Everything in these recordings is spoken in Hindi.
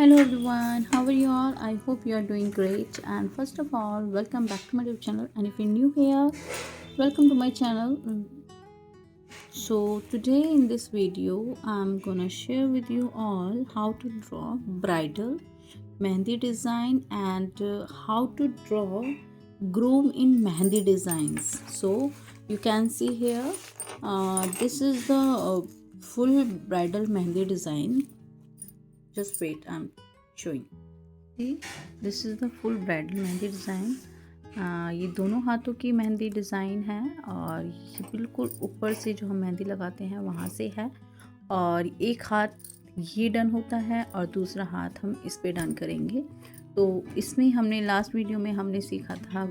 Hello everyone, how are you all? I hope you are doing great. And first of all, welcome back to my YouTube channel. And if you're new here, welcome to my channel. So today in this video, I'm gonna share with you all how to draw bridal mehndi design and how to draw groom in mehndi designs. So you can see here, this is the full bridal mehndi design. Just wait, I'm showing. See, this is the full bridal mehndi design. ये दोनों हाथों की मेहंदी डिज़ाइन है और ये बिल्कुल ऊपर से जो हम मेहंदी लगाते हैं वहाँ से है। और एक हाथ ये डन होता है और दूसरा हाथ हम इस पे डन करेंगे। तो इसमें हमने लास्ट वीडियो में हमने सीखा था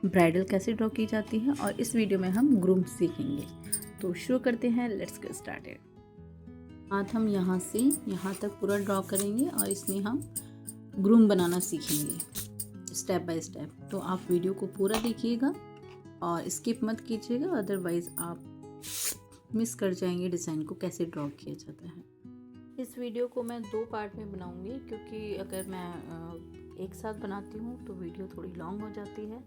ब्राइडल कैसे ड्रॉ की जाती है और इस वीडियो में हम ग्रूम सीखेंगे। तो शुरू करते हैं, लेट्स गेट स्टार्टेड। हाथ हम यहाँ से यहाँ तक पूरा ड्रॉ करेंगे और इसमें हम ग्रूम बनाना सीखेंगे स्टेप बाय स्टेप। तो आप वीडियो को पूरा देखिएगा और स्किप मत कीजिएगा, अदरवाइज़ आप मिस कर जाएंगे डिज़ाइन को कैसे ड्रॉ किया जाता है। इस वीडियो को मैं 2 पार्ट में बनाऊंगी क्योंकि अगर मैं एक साथ बनाती हूँ तो वीडियो थोड़ी लॉन्ग हो जाती है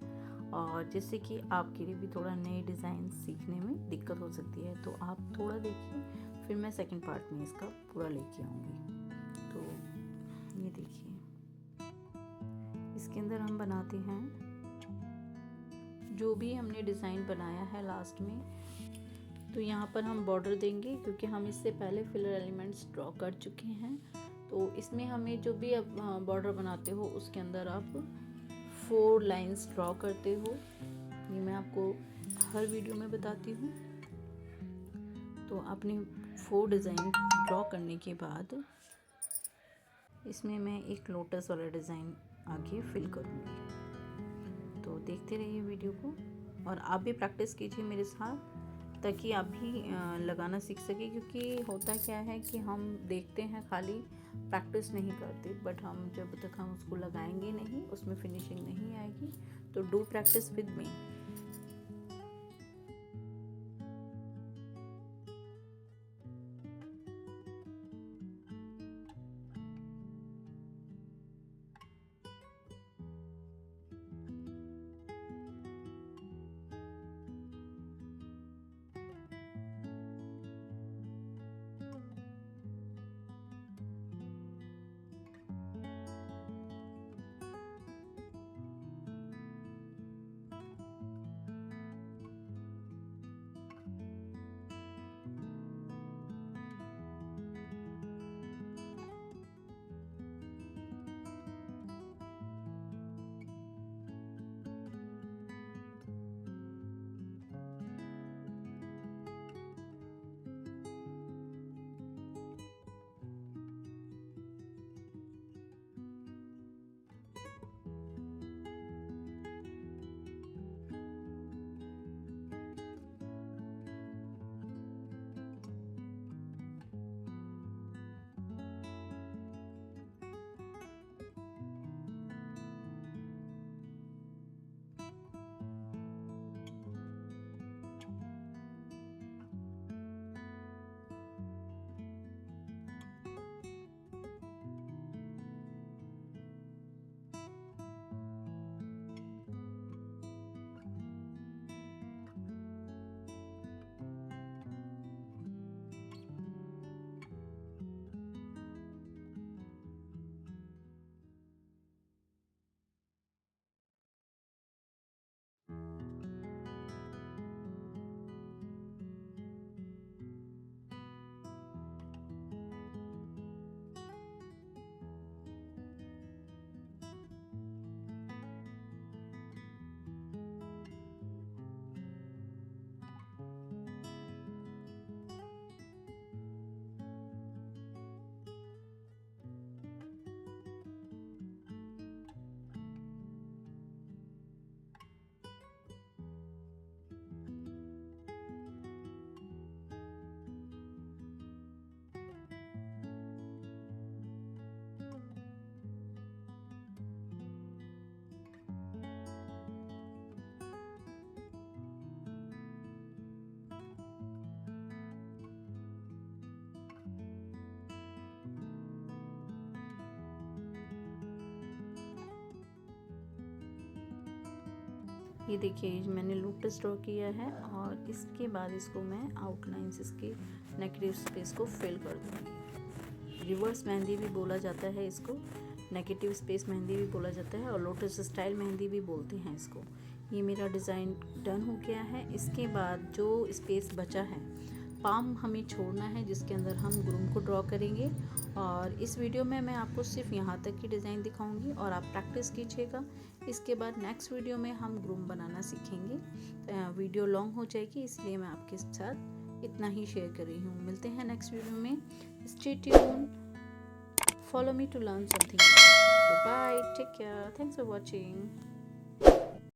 और जिससे कि आपके लिए भी थोड़ा नए डिज़ाइन सीखने में दिक्कत हो सकती है। तो आप थोड़ा देखिए, फिर मैं सेकंड पार्ट में इसका पूरा लेके आऊँगी। तो ये देखिए, इसके अंदर हम बनाते हैं जो भी हमने डिज़ाइन बनाया है लास्ट में। तो यहाँ पर हम बॉर्डर देंगे क्योंकि हम इससे पहले फिलर एलिमेंट्स ड्रॉ कर चुके हैं। तो इसमें हमें जो भी अब बॉर्डर बनाते हो उसके अंदर आप 4 लाइंस ड्रॉ करते हो। ये मैं आपको हर वीडियो में बताती हूँ। तो आपने 4 डिज़ाइन ड्रॉ करने के बाद इसमें मैं एक लोटस वाला डिज़ाइन आगे फिल करूँगी। तो देखते रहिए वीडियो को और आप भी प्रैक्टिस कीजिए मेरे साथ ताकि आप भी लगाना सीख सके। क्योंकि होता क्या है कि हम देखते हैं, खाली प्रैक्टिस नहीं करते, बट हम जब तक हम उसको लगाएंगे नहीं, उसमें फिनिशिंग नहीं आएगी। तो डू प्रैक्टिस विद मी। ये देखिए मैंने लोटस ड्रॉ किया है और इसके बाद इसको मैं आउटलाइंस इसके नेगेटिव स्पेस को फिल कर दूँगी। रिवर्स मेहंदी भी बोला जाता है इसको, नेगेटिव स्पेस मेहंदी भी बोला जाता है और लोटस स्टाइल मेहंदी भी बोलते हैं इसको। ये मेरा डिज़ाइन डन हो गया है। इसके बाद जो स्पेस बचा है, पाम हमें छोड़ना है जिसके अंदर हम ग्रूम को ड्रॉ करेंगे। और इस वीडियो में मैं आपको सिर्फ यहाँ तक की डिज़ाइन दिखाऊंगी और आप प्रैक्टिस कीजिएगा। इसके बाद नेक्स्ट वीडियो में हम ग्रूम बनाना सीखेंगे। तो वीडियो लॉन्ग हो जाएगी, इसलिए मैं आपके साथ इतना ही शेयर कर रही हूँ। मिलते हैं नेक्स्ट वीडियो में। Stay tune, follow me to learn something. Bye, take care, thanks for watching.